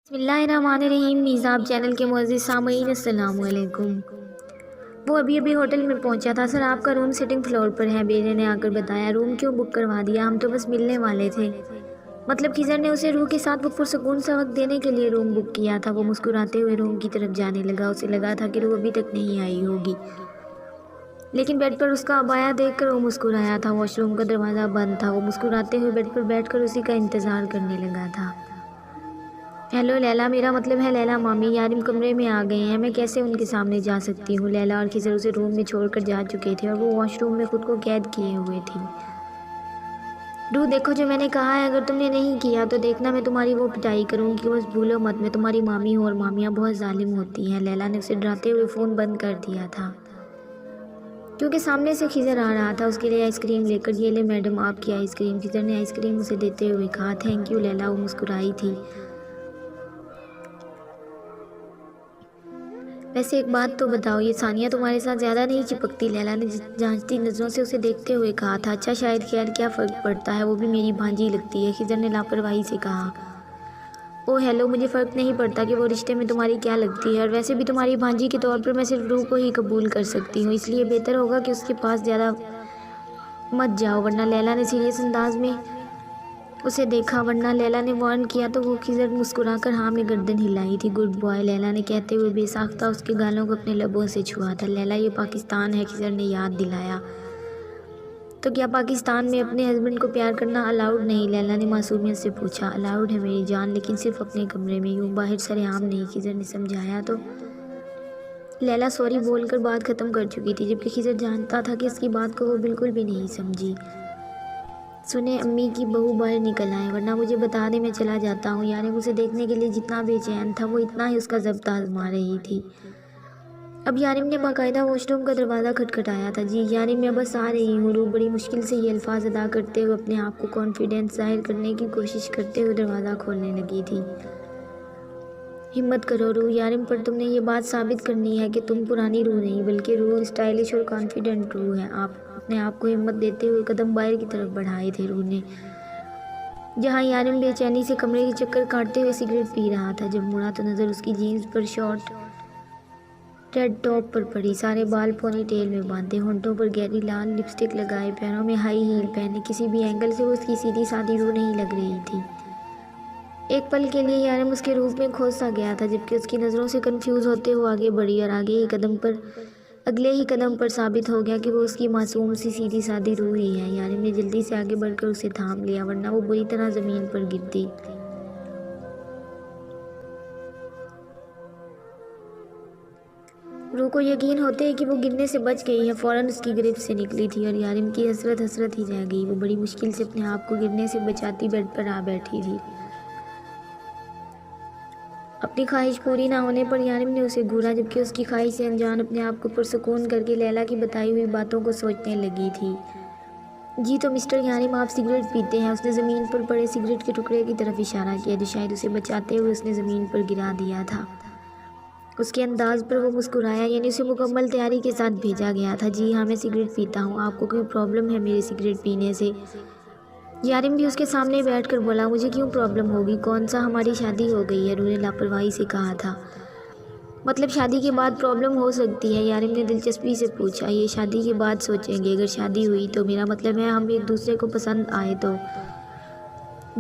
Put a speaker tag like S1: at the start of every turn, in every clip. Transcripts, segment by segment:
S1: بسم اللہ الرحمن الرحیم۔ میزاب چینل کے معزز سامعین السلام علیکم۔ وہ ابھی ہوٹل میں پہنچا تھا۔ سر آپ کا روم سیٹنگ فلور پر ہے، بیرے نے آ کر بتایا۔ روم کیوں بک کروا دیا؟ ہم تو بس ملنے والے تھے۔ مطلب خضر نے اسے روح کے ساتھ وہ پرسکون سا وقت دینے کے لیے روم بک کیا تھا۔ وہ مسکراتے ہوئے روم کی طرف جانے لگا۔ اسے لگا تھا کہ روح ابھی تک نہیں آئی ہوگی، لیکن بیڈ پر اس کا عبایا دیکھ کر وہ مسکرایا تھا۔ واش روم کا دروازہ بند تھا۔ وہ مسکراتے ہوئے بیڈ پر بیٹھ کر اسی کا انتظار کرنے لگا تھا۔ ہیلو لیلا، میرا مطلب ہے لیلا مامی، یارم کمرے میں آ گئے ہیں، میں کیسے ان کے سامنے جا سکتی ہوں؟ لیلا اور خضر اسے روم میں چھوڑ کر جا چکے تھے اور وہ واش روم میں خود کو قید کیے ہوئے تھی۔ روح دیکھو جو میں نے کہا ہے، اگر تم نے نہیں کیا تو دیکھنا میں تمہاری وہ پٹائی کروں گی، بس بھولو مت، میں تمہاری مامی ہوں اور مامیاں بہت ظالم ہوتی ہیں۔ لیلا نے اسے ڈراتے ہوئے فون بند کر دیا تھا کیونکہ سامنے سے خضر آ رہا تھا۔ اس کے لیے آئس کریم لے کر، یہ لے میڈم آپ کی آئس کریم۔ خضر نے آئس کریم اسے دیتے ہوئے کہا، تھینک یو لیلا۔ وہ مسکرائی تھی۔ ویسے ایک بات تو بتاؤ، یہ ثانیہ تمہارے ساتھ زیادہ نہیں چپکتی؟ لیلا نے جانچتی نظروں سے اسے دیکھتے ہوئے کہا تھا۔ اچھا شاید، خیر کیا فرق پڑتا ہے، وہ بھی میری بھانجی لگتی ہے، خضر نے لاپرواہی سے کہا۔ او ہیلو، مجھے فرق نہیں پڑتا کہ وہ رشتے میں تمہاری کیا لگتی ہے، اور ویسے بھی تمہاری بھانجی کے طور پر میں صرف روح کو ہی قبول کر سکتی ہوں، اس لیے بہتر ہوگا کہ اس کے پاس زیادہ مت جاؤ ورنہ۔ لیلا نے سیریس انداز میں اسے دیکھا۔ ورنہ لیلا نے وارن کیا تو وہ خضر مسکرا کر ہاں میں گردن ہلائی تھی۔ گڈ بوائے، لیلا نے کہتے ہوئے بے ساختہ اس کے گالوں کو اپنے لبوں سے چھوا تھا۔ لیلا یہ پاکستان ہے، خضر نے یاد دلایا۔ تو کیا پاکستان میں اپنے ہسبینڈ کو پیار کرنا الاؤڈ نہیں؟ لیلا نے معصومیت سے پوچھا۔ الاؤڈ ہے میری جان، لیکن صرف اپنے کمرے میں، یوں باہر سر عام نہیں، خضر نے سمجھایا۔ تو لیلا سوری بول کر بات ختم کر چکی تھی، جبکہ خضر جانتا تھا کہ اس کی بات کو وہ بالکل بھی نہیں سمجھی۔ سنیں امی کی بہو باہر نکل آئے، ورنہ مجھے بتا دیں، میں چلا جاتا ہوں۔ یارم اسے دیکھنے کے لیے جتنا بے چین تھا، وہ اتنا ہی اس کا ضبط آزما رہی تھی۔ اب یارم نے باقاعدہ واش روم کا دروازہ کھٹکھٹایا تھا۔ جی یارم، میں بس آ رہی ہوں۔ روح بڑی مشکل سے یہ الفاظ ادا کرتے ہوئے اپنے آپ کو کانفیڈنس ظاہر کرنے کی کوشش کرتے ہوئے دروازہ کھولنے لگی تھی۔ ہمت کرو روح، یارم پر تم نے یہ بات ثابت کرنی ہے کہ تم پرانی روح نہیں بلکہ روح اسٹائلش اور کانفیڈنٹ روح ہے۔ آپ اپنے آپ کو ہمت دیتے ہوئے قدم باہر کی طرف بڑھائے تھے روح نے، جہاں یارم بے چینی سے کمرے کے چکر کاٹتے ہوئے سگریٹ پی رہا تھا۔ جب مڑا تو نظر اس کی جینز پر شارٹ ریڈ ٹاپ پر پڑی، سارے بال پونی ٹیل میں باندھے، ہونٹوں پر گہری لال لپسٹک لگائے، پیروں میں ہائی ہیل پہنے، کسی بھی اینگل سے وہ اس کی سیدھی سادھی روح نہیں لگ رہی تھی۔ ایک پل کے لیے یارم اس کے روپ میں کھوس سا گیا تھا، جبکہ اس کی نظروں سے کنفیوز ہوتے ہوئے آگے بڑھی اور اگلے ہی قدم پر ثابت ہو گیا کہ وہ اس کی معصوم سی سیدھی سادھی روح ہی ہے۔ یارم نے جلدی سے آگے بڑھ کر اسے تھام لیا، ورنہ وہ بری طرح زمین پر گرتی۔ روح کو یقین ہوتے ہی کہ وہ گرنے سے بچ گئی ہے، فوراً اس کی گرفت سے نکلی تھی اور یارم کی حسرت ہی رہ گئی۔ وہ بڑی مشکل سے اپنے آپ کو گرنے سے بچاتی بیڈ پر آ بیٹھی تھی۔ اپنی خواہش پوری نہ ہونے پر یارم نے اسے گھورا، جبکہ اس کی خواہش سے انجان اپنے آپ کو پرسکون کر کے لیلا کی بتائی ہوئی باتوں کو سوچنے لگی تھی۔ جی تو مسٹر یارم، آپ سگریٹ پیتے ہیں؟ اس نے زمین پر پڑے سگریٹ کے ٹکڑے کی طرف اشارہ کیا جو شاید اسے بچاتے ہوئے اس نے زمین پر گرا دیا تھا۔ اس کے انداز پر وہ مسکرایا، یعنی اسے مکمل تیاری کے ساتھ بھیجا گیا تھا۔ جی ہاں، میں سگریٹ پیتا ہوں، آپ کو کوئی پرابلم ہے میرے سگریٹ پینے سے؟ یارم بھی اس کے سامنے بیٹھ کر بولا، مجھے کیوں پرابلم ہوگی، کون سا ہماری شادی ہو گئی ہے؟ روح نے لاپرواہی سے کہا تھا۔ مطلب شادی کے بعد پرابلم ہو سکتی ہے؟ یارم نے دلچسپی سے پوچھا۔ یہ شادی کے بعد سوچیں گے، اگر شادی ہوئی تو، میرا مطلب ہے ہم ایک دوسرے کو پسند آئے تو۔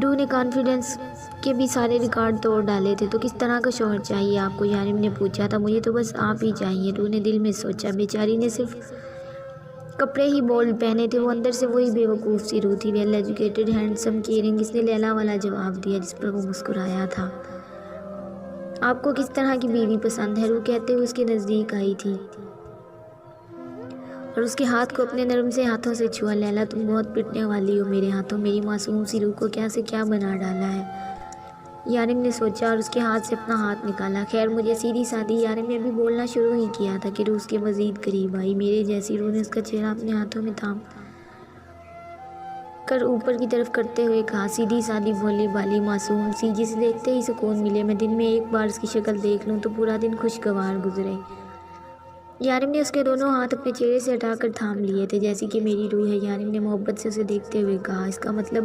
S1: روح نے کانفیڈنس کے بھی سارے ریکارڈ توڑ ڈالے تھے۔ تو کس طرح کا شوہر چاہیے آپ کو؟ یارم نے پوچھا تھا۔ مجھے تو بس آپ ہی چاہیے، روح نے دل میں سوچا۔ بیچاری نے صرف کپڑے ہی بولڈ پہنے تھے، وہ اندر سے وہی بے وقوف سی روح تھی، ویل ایجوکیٹڈ، ہینڈسم، کیئرنگ۔ اس نے لیلا والا جواب دیا جس پر وہ مسکرایا تھا۔ آپ کو کس طرح کی بیوی پسند ہے؟ روح کہتے ہوئے اس کے نزدیک آئی تھی اور اس کے ہاتھ کو اپنے نرم سے ہاتھوں سے چھوا۔ لیلا تم بہت پٹنے والی ہو میرے ہاتھوں، میری معصوم سی روح کو کیا سے کیا بنا ڈالا ہے، یارم نے سوچا اور اس کے ہاتھ سے اپنا ہاتھ نکالا۔ خیر مجھے سیدھی سادھی، یارم نے ابھی بولنا شروع ہی کیا تھا کہ روح اس کے مزید قریب آئی۔ میرے جیسی، روح نے اس کا چہرہ اپنے ہاتھوں میں تھام کر اوپر کی طرف کرتے ہوئے کہا، سیدھی سادھی بھولی بالی معصوم سی، جسے دیکھتے ہی سکون ملے، میں دن میں ایک بار اس کی شکل دیکھ لوں تو پورا دن خوشگوار گزرے۔ یارم نے اس کے دونوں ہاتھ اپنے چہرے سے ہٹا کر تھام لیے تھے، جیسی کہ میری روح ہے، یارم نے محبت سے اسے دیکھتے ہوئے کہا۔ اس کا مطلب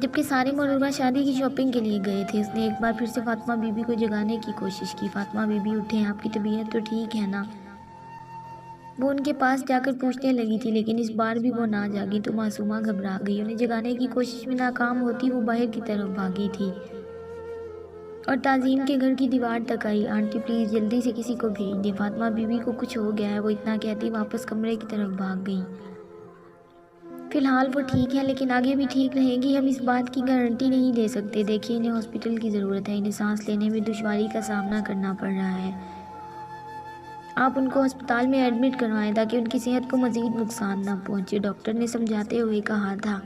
S1: جبکہ سالم اور عروہ شادی کی شاپنگ کے لیے گئے تھے۔ اس نے ایک بار پھر سے فاطمہ بی بی کو جگانے کی کوشش کی۔ فاطمہ بی بی اٹھیں، آپ کی طبیعت تو ٹھیک ہے نا؟ وہ ان کے پاس جا کر پوچھنے لگی تھی، لیکن اس بار بھی وہ نہ جاگی تو معصومہ گھبرا گئی۔ انہیں جگانے کی کوشش میں ناکام ہوتی وہ باہر کی طرف بھاگی تھی اور تعظیم کے گھر کی دیوار تک آئی۔ آنٹی پلیز جلدی سے کسی کو بھیج دیں، فاطمہ بی بی کو کچھ ہو گیا ہے، وہ اتنا کہتی واپس کمرے کی طرف بھاگ گئی۔ فی الحال وہ ٹھیک ہے، لیکن آگے بھی ٹھیک رہیں گی، ہم اس بات کی گارنٹی نہیں دے سکتے۔ دیکھیے انہیں ہاسپٹل کی ضرورت ہے، انہیں سانس لینے میں دشواری کا سامنا کرنا پڑ رہا ہے۔ آپ ان کو ہسپتال میں ایڈمٹ کروائیں تاکہ ان کی صحت کو مزید نقصان نہ پہنچے، ڈاکٹر نے سمجھاتے ہوئے کہا تھا۔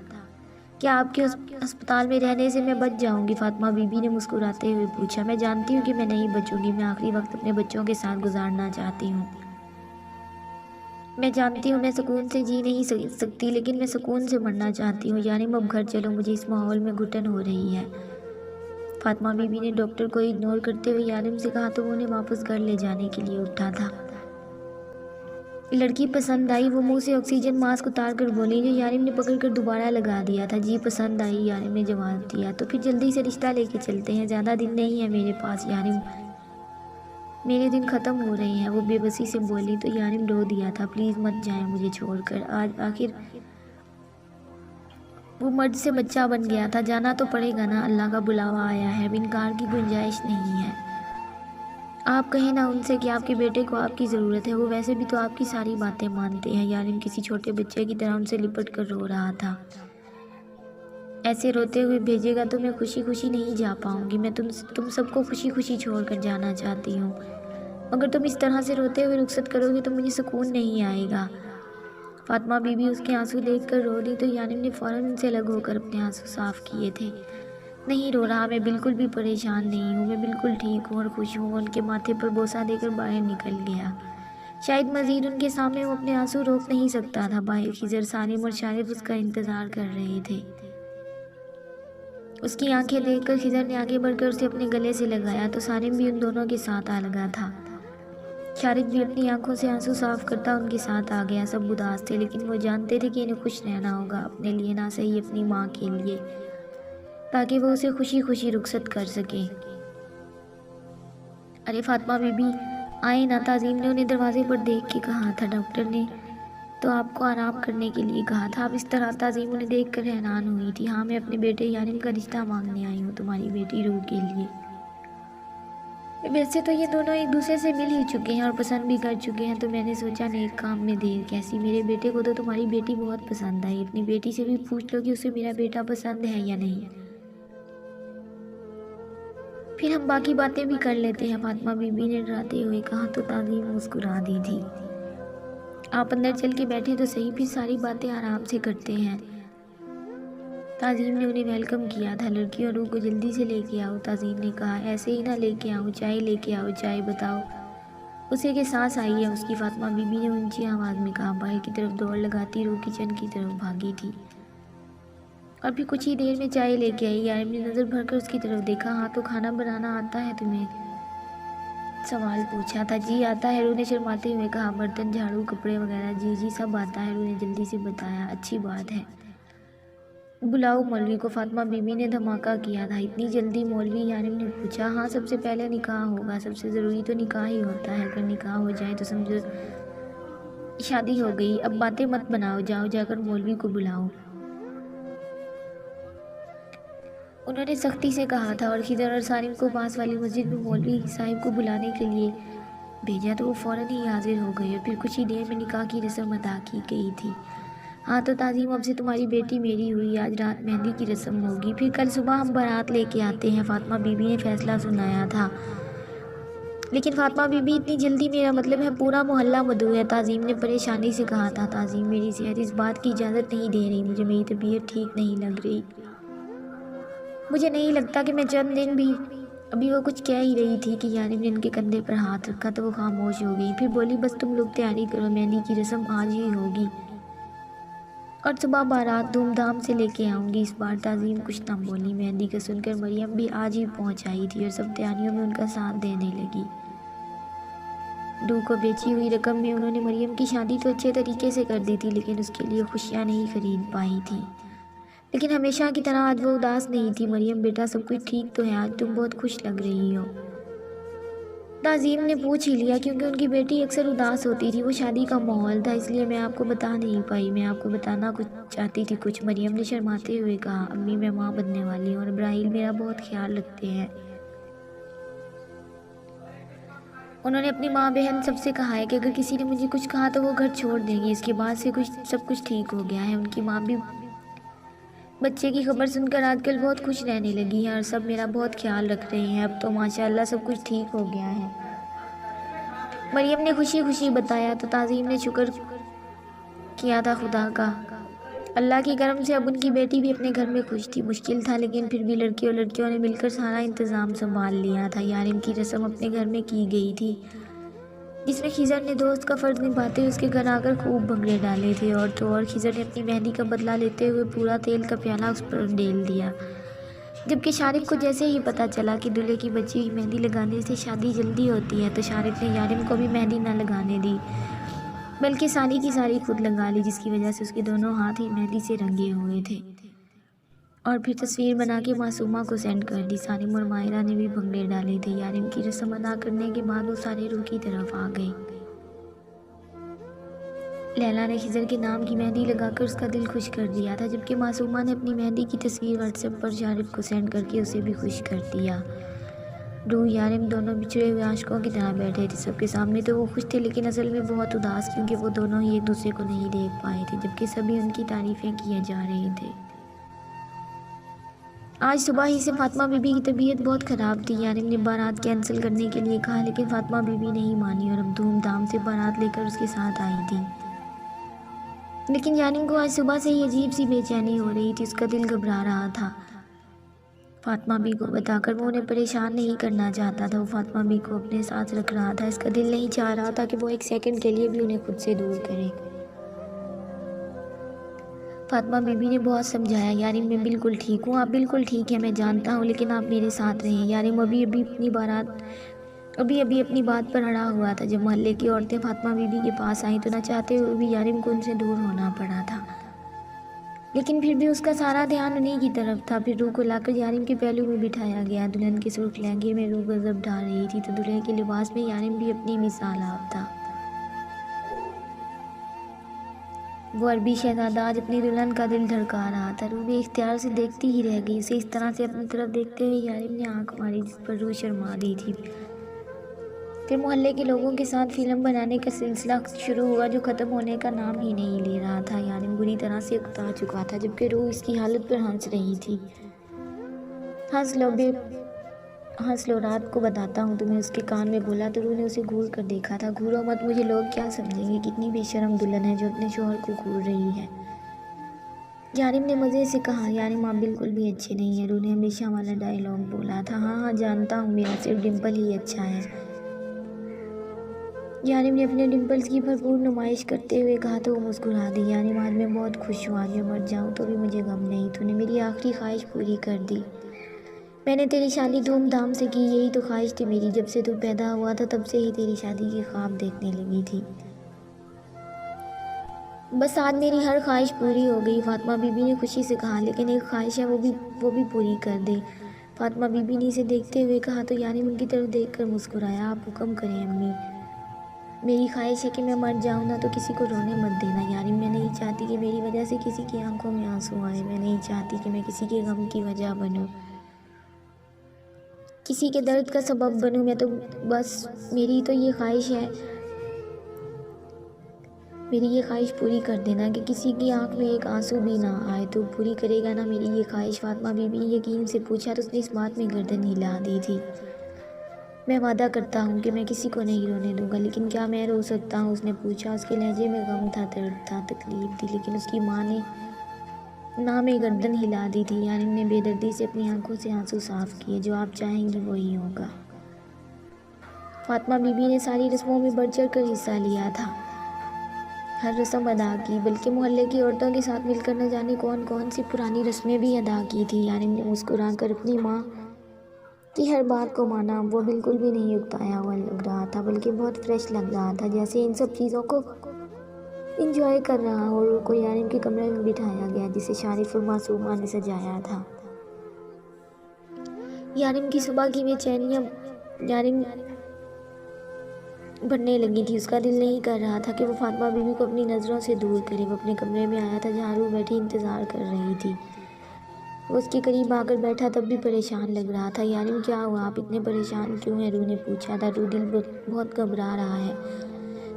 S1: کیا آپ کے ہسپتال میں رہنے سے میں بچ جاؤں گی؟ فاطمہ بی بی نے مسکراتے ہوئے پوچھا۔ میں جانتی ہوں کہ میں نہیں بچوں گی، میں آخری وقت اپنے بچوں کے ساتھ گزارنا چاہتی ہوں۔ میں جانتی ہوں میں سکون سے جی نہیں سکتی، لیکن میں سکون سے مرنا چاہتی ہوں۔ یعنی اب گھر چلو، مجھے اس ماحول میں گھٹن ہو رہی ہے۔ فاطمہ بی بی نے ڈاکٹر کو اگنور کرتے ہوئے یارم سے کہا تو وہ انہیں واپس گھر لے جانے کے لیے اٹھا تھا۔ لڑکی پسند آئی؟ وہ منہ سے آکسیجن ماسک اتار کر بولی، جو یارم نے پکڑ کر دوبارہ لگا دیا تھا۔ جی پسند آئی، یارم نے جواب دیا۔ تو پھر جلدی سے رشتہ لے کے چلتے ہیں، زیادہ دن نہیں ہے میرے پاس یارم، میرے دن ختم ہو رہے ہیں، وہ بے بسی سے بولی تو یارم رو دیا تھا۔ پلیز مت جائیں مجھے چھوڑ کر، آج آخر وہ مرد سے بچہ بن گیا تھا، جانا تو پڑے گا نا، اللہ کا بلاوا آیا ہے، اب انکار کی گنجائش نہیں ہے۔ آپ کہیں نا ان سے کہ آپ کے بیٹے کو آپ کی ضرورت ہے، وہ ویسے بھی تو آپ کی ساری باتیں مانتے ہیں۔ یارم کسی چھوٹے بچے کی طرح ان سے لپٹ کر رو رہا تھا۔ ایسے روتے ہوئے بھیجے گا تو میں خوشی خوشی نہیں جا پاؤں گی، میں تم سب کو خوشی خوشی چھوڑ کر جانا چاہتی ہوں، اگر تم اس طرح سے روتے ہوئے رخصت کرو گے تو مجھے سکون نہیں آئے گا۔ فاطمہ بی بی اس کے آنسو دیکھ کر رو دی تو یارم نے فوراً ان سے الگ ہو کر اپنے آنسو صاف کیے تھے۔ نہیں رو رہا، میں بالکل بھی پریشان نہیں ہوں، میں بالکل ٹھیک ہوں اور خوش ہوں۔ وہ ان کے ماتھے پر بوسہ دے کر باہر نکل گیا۔ شاید مزید ان کے سامنے وہ اپنے آنسو روک نہیں سکتا تھا۔ باہر خضر، سالم اور شارف اس کا انتظار کر رہے تھے۔ اس کی آنکھیں دیکھ کر خضر نے آگے بڑھ کر اسے اپنے گلے سے لگایا تو سالم بھی ان دونوں کے ساتھ آ لگا تھا۔ شارف بھی اپنی آنکھوں سے آنسو صاف کرتا ان کے ساتھ آ گیا۔ سب اداس تھے، لیکن وہ جانتے تھے کہ انہیں خوش رہنا ہوگا، اپنے لیے نہ صحیح اپنی ماں کے لیے، تاکہ وہ اسے خوشی خوشی رخصت کر سکیں۔ ارے فاطمہ بی بی آئیں نا، تعظیم نے انہیں دروازے پر دیکھ کے کہا تھا۔ ڈاکٹر نے تو آپ کو آرام کرنے کے لیے کہا تھا، اب اس طرح؟ تعظیم انہیں دیکھ کر حیران ہوئی تھی۔ ہاں، میں اپنے بیٹے یارم کا رشتہ مانگنے آئی ہوں، تمہاری بیٹی روح کے لیے۔ ویسے تو یہ دونوں ایک دوسرے سے مل ہی چکے ہیں اور پسند بھی کر چکے ہیں، تو میں نے سوچا نیک کام میں دیر کیسی۔ میرے بیٹے کو تو تمہاری بیٹی بہت پسند آئی، اپنی بیٹی سے بھی پوچھ لو کہ اسے میرا بیٹا پسند ہے یا نہیں، پھر ہم باقی باتیں بھی کر لیتے ہیں، فاطمہ بی بی نے ڈراتے ہوئے کہا تو تعظیم مسکرا دی تھی۔ آپ اندر چل کے بیٹھیں تو صحیح، پھر ساری باتیں آرام سے کرتے ہیں۔ تعظیم نے انہیں ویلکم کیا تھا۔ لڑکی اور روح کو جلدی سے لے کے آؤ، تعظیم نے کہا۔ ایسے ہی نہ لے کے آؤں، چائے لے کے آؤ، چائے بتاؤ اسے کہ سانس آئی ہے اس کی، فاطمہ بی بی نے اونچی آواز میں کہا۔ باہر کی طرف دوڑ لگاتی روح کچن کی طرف بھاگی تھی اور پھر کچھ ہی دیر میں چائے لے کے آئی۔ یارم نے نظر بھر کر اس کی طرف دیکھا۔ ہاں تو کھانا بنانا آتا ہے تمہیں؟ سوال پوچھا تھا۔ جی آتا ہے، روح نے شرماتے ہوئے کہا۔ برتن جھاڑو کپڑے وغیرہ؟ جی سب آتا ہے، روح نے جلدی سے بتایا۔ اچھی بات ہے، بلاؤ مولوی کو، فاطمہ بی بی نے دھماکہ کیا تھا۔ اتنی جلدی مولوی؟ یارم نے پوچھا۔ ہاں، سب سے پہلے نکاح ہوگا، سب سے ضروری تو نکاح ہی ہوتا ہے، اگر نکاح ہو جائے تو سمجھو شادی ہو گئی۔ اب باتیں مت بناؤ، جاؤ جا کر مولوی کو بلاؤ، انہوں نے سختی سے کہا تھا۔ اور خضر اور سالم کو پاس والی مسجد میں مولوی صاحب کو بلانے کے لیے بھیجا تو وہ فوراً ہی حاضر ہو گئے اور پھر کچھ ہی دیر میں نکاح کی رسم ادا کی گئی تھی۔ ہاں تو تعظیم، اب سے تمہاری بیٹی میری ہوئی، آج رات مہندی کی رسم ہوگی، پھر کل صبح ہم بارات لے کے آتے ہیں، فاطمہ بی بی نے فیصلہ سنایا تھا۔ لیکن فاطمہ بی بی اتنی جلدی؟ میرا مطلب ہے پورا محلہ مدعو ہے، تعظیم نے پریشانی سے کہا تھا۔ تعظیم، میری صحت اس بات کی اجازت نہیں دے رہی، مجھے میری طبیعت ٹھیک نہیں لگ رہی، مجھے نہیں لگتا کہ میں چند دن بھی۔ ابھی وہ کچھ کہہ ہی رہی تھی کہ یارم نے ان کے کندھے پر ہاتھ رکھا تو وہ خاموش ہو گئی، پھر بولی بس تم لوگ تیاری کرو، مہندی کی رسم آج ہی ہوگی اور صبح بارات دھوم دھام سے لے کے آؤں گی۔ اس بار تعظیم کچھ نہ بولی۔ مہندی کا سن کر مریم بھی آج ہی پہنچ آئی تھی اور سب تیاریوں میں ان کا ساتھ دینے لگی۔ روح کو بیچی ہوئی رقم میں انہوں نے مریم کی شادی تو اچھے طریقے سے کر دی تھی، لیکن اس کے لیے خوشیاں نہیں خرید پائی تھی۔ لیکن ہمیشہ کی طرح آج وہ اداس نہیں تھی۔ مریم بیٹا سب کچھ ٹھیک تو ہے، آج تم بہت خوش لگ رہی ہو۔ تعظیم نے پوچھ ہی لیا کیونکہ ان کی بیٹی اکثر اداس ہوتی تھی۔ وہ شادی کا ماحول تھا اس لیے میں آپ کو بتا نہیں پائی، میں آپ کو بتانا چاہتی تھی کچھ۔ مریم نے شرماتے ہوئے کہا، امی میں ماں بننے والی ہوں اور ابراہیل میرا بہت خیال رکھتے ہیں۔ انہوں نے اپنی ماں بہن سب سے کہا ہے کہ اگر کسی نے مجھے کچھ کہا تو وہ گھر چھوڑ دیں گے۔ اس کے بعد سے سب کچھ ٹھیک ہو گیا ہے۔ ان کی ماں بھی بچے کی خبر سن کر آج کل بہت خوش رہنے لگی ہیں اور سب میرا بہت خیال رکھ رہے ہیں۔ اب تو ماشاءاللہ سب کچھ ٹھیک ہو گیا ہے، مریم نے خوشی خوشی بتایا۔ تو تعظیم نے شکر کیا تھا خدا کا، اللہ کے کرم سے اب ان کی بیٹی بھی اپنے گھر میں خوش تھی۔ مشکل تھا لیکن پھر بھی لڑکے اور لڑکیوں نے مل کر سارا انتظام سنبھال لیا تھا۔ یارم کی رسم اپنے گھر میں کی گئی تھی جس میں خضر نے دوست کا فرض نبھاتے ہوئے اس کے گھر آ کر خوب بھنگڑے ڈالے تھے، اور تو اور خضر نے اپنی مہندی کا بدلہ لیتے ہوئے پورا تیل کا پیالہ اس پر ڈیل دیا۔ جبکہ شارق کو جیسے ہی پتہ چلا کہ دلہے کی بچی ہوئی مہندی لگانے سے شادی جلدی ہوتی ہے تو شارق نے یارم کو بھی مہندی نہ لگانے دی بلکہ ساری کی ساری خود لگا لی، جس کی وجہ سے اس کے دونوں ہاتھ ہی مہندی سے رنگے ہوئے تھے، اور پھر تصویر بنا کے معصومہ کو سینڈ کر دی۔ سالم اور ماہرہ نے بھی بھنگڑے ڈالے تھے۔ یارم کی رسم ادا کرنے کے بعد وہ سارے روح کی طرف آ گئے۔ لیلا نے خضر کے نام کی مہندی لگا کر اس کا دل خوش کر دیا تھا، جبکہ معصومہ نے اپنی مہندی کی تصویر واٹس ایپ پر شارق کو سینڈ کر کے اسے بھی خوش کر دیا۔ روح یارم دونوں بچھڑے ہوئے عاشقوں کی طرح بیٹھے تھے۔ سب کے سامنے تو وہ خوش تھے لیکن اصل میں بہت اداس، کیونکہ وہ دونوں ہی ایک دوسرے کو نہیں دیکھ پائے تھے، جبکہ سبھی ان کی تعریفیں کیے جا رہے تھے۔ آج صبح ہی سے فاطمہ بی بی کی طبیعت بہت خراب تھی۔ یارم نے بارات کینسل کرنے کے لیے کہا لیکن فاطمہ بی بی نہیں مانی اور اب دھوم دھام سے بارات لے کر اس کے ساتھ آئی تھی۔ لیکن یارم کو آج صبح سے ہی عجیب سی بے چینی ہو رہی تھی، اس کا دل گھبرا رہا تھا۔ فاطمہ بی کو بتا کر وہ انہیں پریشان نہیں کرنا چاہتا تھا، وہ فاطمہ بی کو اپنے ساتھ رکھ رہا تھا۔ اس کا دل نہیں چاہ رہا تھا کہ وہ ایک سیکنڈ کے لیے بھی انہیں خود سے دور کرے۔ فاطمہ بی بی نے بہت سمجھایا، یارم میں بالکل ٹھیک ہوں، آپ بالکل ٹھیک ہیں، میں جانتا ہوں، لیکن آپ میرے ساتھ رہیں۔ یارم ابھی اپنی بات پر اڑا ہوا تھا۔ جب محلے کی عورتیں فاطمہ بی بی کے پاس آئیں تو نہ چاہتے ہوئے بھی یارم کو ان سے دور ہونا پڑا تھا، لیکن پھر بھی اس کا سارا دھیان انہیں کی طرف تھا۔ پھر روح کو لا کر یارم کے پہلو میں بٹھایا گیا۔ دلہن کے سرخ لہنگے میں روح غضب ڈھا رہی تھی تو دلہے کے لباس میں یارم بھی اپنی مثال آپ تھا۔ وہ عربی شہزادہ آج اپنی دلہن کا دل دھڑکا رہا تھا۔ روح بے اختیار سے دیکھتی ہی رہ گئی، اسے اس طرح سے اپنی طرف دیکھتے ہوئے یارم نے آنکھ ماری، جس پر روح شرما گئی تھی۔ پھر محلے کے لوگوں کے ساتھ فلم بنانے کا سلسلہ شروع ہوا جو ختم ہونے کا نام ہی نہیں لے رہا تھا۔ یارم بری طرح سے اکتا چکا تھا، جبکہ روح اس کی حالت پر ہنس رہی تھی۔ ہنس لو، رات کو بتاتا ہوں تمہیں، اس کے کان میں بولا تو روح نے اسے گھور کر دیکھا تھا۔ گھورو مت، مجھے لوگ کیا سمجھیں گے، کتنی بے شرم دلہن ہے جو اپنے شوہر کو گھور رہی ہے، یارم نے مزے سے کہا۔ یارم آپ بالکل بھی اچھے نہیں ہیں، روح نے ہمیشہ والا ڈائیلاگ بولا تھا۔ ہاں جانتا ہوں، میرا صرف ڈمپل ہی اچھا ہے، یارم نے اپنے ڈمپلز کی بھرپور نمائش کرتے ہوئے کہا تو وہ مسکرا دی۔ یارم آج میں بہت خوش ہوں، آج میں مر جاؤں تو بھی مجھے غم نہیں، تو نے میری آخری خواہش پوری کر دی، میں نے تیری شادی دھوم دھام سے کی، یہی تو خواہش تھی میری، جب سے تو پیدا ہوا تھا تب سے ہی تیری شادی کے خواب دیکھنے لگی تھی، بس آج میری ہر خواہش پوری ہو گئی، فاطمہ بی بی نے خوشی سے کہا۔ لیکن ایک خواہش ہے، وہ بھی پوری کر دے، فاطمہ بی بی نے اسے دیکھتے ہوئے کہا تو یارم ان کی طرف دیکھ کر مسکرایا۔ آپ حکم کریں امی، میری خواہش ہے کہ میں مر جاؤں نا تو کسی کو رونے مت دینا، یارم میں نہیں چاہتی کہ میری وجہ سے کسی کی آنکھوں میں آنسو آئے، میں نہیں چاہتی کہ میں کسی کے غم کی وجہ بنوں، کسی کے درد کا سبب بنوں، میں تو بس میری یہ خواہش پوری کر دینا کہ کسی کی آنکھ میں ایک آنسو بھی نہ آئے، تو پوری کرے گا نا میری یہ خواہش؟ فاطمہ بی بی نے یقین سے پوچھا تو اس نے اس بات میں گردن ہلا دی تھی۔ میں وعدہ کرتا ہوں کہ میں کسی کو نہیں رونے دوں گا، لیکن کیا میں رو سکتا ہوں؟ اس نے پوچھا۔ اس کے لہجے میں غم تھا، درد تھا، تکلیف تھی، لیکن اس کی ماں نے نہ میں گردن ہلا دی تھی۔ یارم نے بے دردی سے اپنی آنکھوں سے آنسو صاف کیے۔ جو آپ چاہیں گی وہی ہوگا۔ فاطمہ بی بی نے ساری رسموں میں بڑھ چڑھ کر حصہ لیا تھا، ہر رسم ادا کی، بلکہ محلے کی عورتوں کے ساتھ مل کر نہ جانے کون کون سی پرانی رسمیں بھی ادا کی تھی۔ یارم نے مسکرا کر اپنی ماں کی ہر بات کو مانا۔ وہ بالکل بھی نہیں اکتایا ہوا لگ رہا تھا، بلکہ بہت فریش لگ رہا تھا، جیسے ان سب چیزوں کو انجوائے کر رہا اور روح کو یارم کے کمرے میں بٹھایا گیا جسے شارف اور معصومہ نے سجایا تھا۔ یارم کی صبح کی بے چینیاں یارم بڑھنے لگی تھی۔ اس کا دل نہیں کر رہا تھا کہ وہ فاطمہ بی بی کو اپنی نظروں سے دور کرے۔ وہ اپنے کمرے میں آیا تھا جہاں روح بیٹھی انتظار کر رہی تھی۔ وہ اس کے قریب آ کر بیٹھا تب بھی پریشان لگ رہا تھا۔ یارم کیا ہوا، آپ اتنے پریشان کیوں ہیں؟ روح نے پوچھا تھا۔ روح دل بہت گھبرا رہا ہے،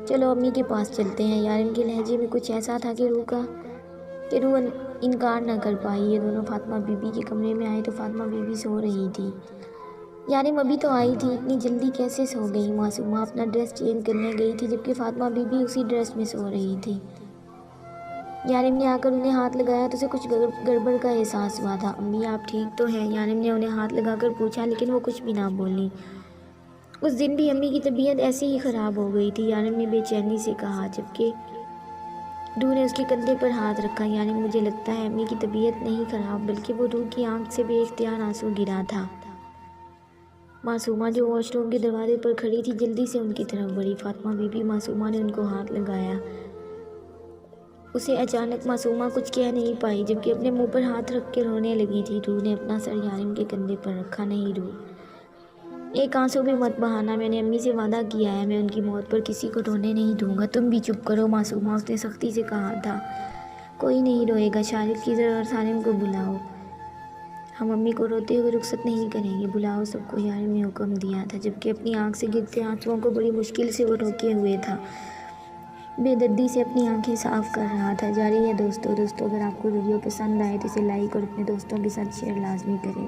S1: چلو امی کے پاس چلتے ہیں۔ یارم کے لہجے میں کچھ ایسا تھا کہ روح انکار نہ کر پائی۔ یہ دونوں فاطمہ بی بی کے کمرے میں آئے تو فاطمہ بی بی سو رہی تھی۔ یارم ابھی تو آئی تھی، اتنی جلدی کیسے سو گئی؟ معصومہ اپنا ڈریس چینج کرنے گئی تھی جبکہ فاطمہ بی بی اسی ڈریس میں سو رہی تھی۔ یارم نے آ کر انہیں ہاتھ لگایا تو اسے کچھ گڑبڑ کا احساس ہوا تھا۔ امی آپ ٹھیک تو ہیں؟ یارم نے انہیں ہاتھ لگا کر پوچھا لیکن وہ کچھ بھی نہ بولی۔ اس دن بھی امی کی طبیعت ایسی ہی خراب ہو گئی تھی، یارم نے بے چینی سے کہا جبکہ روح نے اس کے کندھے پر ہاتھ رکھا۔ یارم مجھے لگتا ہے امی کی طبیعت نہیں خراب بلکہ وہ روح کی آنکھ سے بے اختیار آنسو گرا تھا۔ معصومہ جو واش روم کے دروازے پر کھڑی تھی جلدی سے ان کی طرف بڑھی۔ فاطمہ بی بی معصومہ نے ان کو ہاتھ لگایا۔ اسے اچانک معصومہ کچھ کہہ نہیں پائی جبکہ اپنے منہ پر ہاتھ رکھ کے رونے لگی تھی۔ روح نے اپنا سر یارم کے کندھے پر رکھا۔ نہیں روح، ایک آنسو بھی مت بہانا، میں نے امی سے وعدہ کیا ہے میں ان کی موت پر کسی کو رونے نہیں دوں گا۔ تم بھی چپ کرو معصومہ، اس نے سختی سے کہا تھا۔ کوئی نہیں روئے گا، شارف کی ذرا اور سالم کو بلاؤ، ہم امی کو روتے ہوئے رخصت نہیں کریں گے، بلاؤ سب کو، یارم نے حکم دیا تھا جبکہ اپنی آنکھ سے گرتے آنسوؤں کو بڑی مشکل سے وہ روکے ہوئے تھا، بے دردی سے اپنی آنکھیں صاف کر رہا تھا۔ جاری ہے دوستو اگر آپ کو ویڈیو پسند آئے تو اسے لائک اور اپنے دوستوں کے ساتھ شیئر لازمی کریں،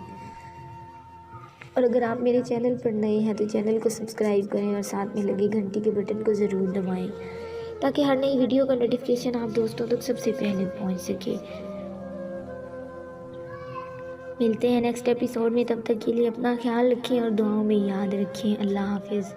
S1: اور اگر آپ میرے چینل پر نئے ہیں تو چینل کو سبسکرائب کریں اور ساتھ میں لگے گھنٹی کے بٹن کو ضرور دبائیں تاکہ ہر نئی ویڈیو کا نوٹیفیکیشن آپ دوستوں تک سب سے پہلے پہنچ سکے۔ ملتے ہیں نیکسٹ ایپیسوڈ میں، تب تک کے لیے اپنا خیال رکھیں اور دعاؤں میں یاد رکھیں۔ اللہ حافظ۔